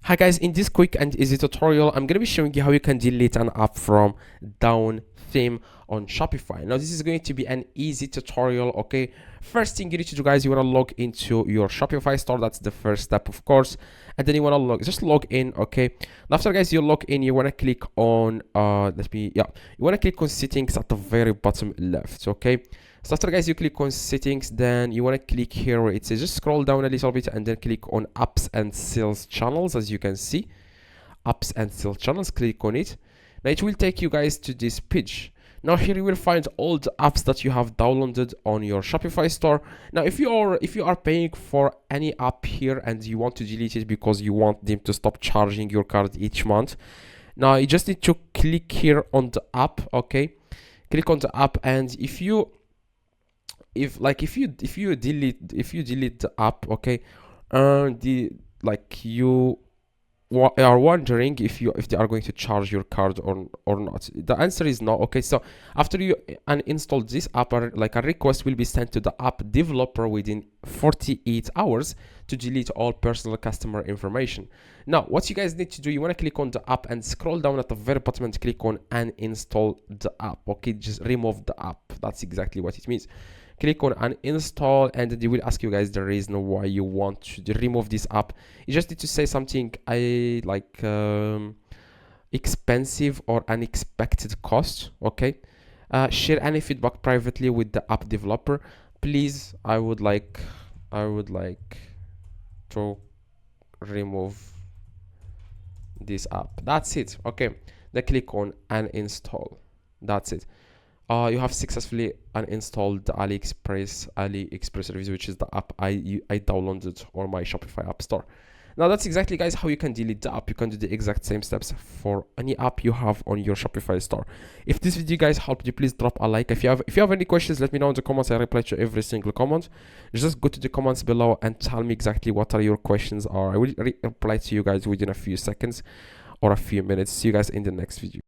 Hi guys, in this quick and easy tutorial, I'm going to be showing you how you can delete an app from down theme on Shopify. Now this is going to be an easy tutorial, okay? First thing you need to do, guys, you want to log into your Shopify store. That's the first step, of course. And then you want to just log in, okay? And after, guys, you log in, you want to click on, you want to click on settings at the very bottom left, okay? So after, guys, you click on settings, then you want to click here where it says, just scroll down a little bit and then click on apps and sales channels. As you can see, apps and sales channels, click on it. Now it will take you guys to this page. Now here you will find all the apps that you have downloaded on your Shopify store. Now if you are paying for any app here and you want to delete it because you want them to stop charging your card each month, now you just need to click here on the app, okay? Click on the app, and if you delete the app, okay, you are wondering if they are going to charge your card or not. The answer is no, okay? So after you uninstall this app, a request will be sent to the app developer within 48 hours to delete all personal customer information. Now what you guys need to do, you want to click on the app and scroll down at the very bottom and click on uninstall the app, okay? Just remove the app. That's exactly what it means. Click on uninstall, and they will ask you guys the reason why you want to remove this app. You just need to say something expensive or unexpected cost, okay? Share any feedback privately with the app developer. Please, I would like to remove this app. That's it, okay? Then click on uninstall. That's it. You have successfully uninstalled the AliExpress service, which is the app I downloaded on my Shopify app store. Now that's exactly, guys, how you can delete the app. You can do the exact same steps for any app you have on your Shopify store. If this video, guys, helped you, please drop a like. If you have any questions, let me know in the comments. I reply to every single comment. Just go to the comments below and tell me exactly what are your questions are. I will reply to you guys within a few seconds or a few minutes. See you guys in the next video.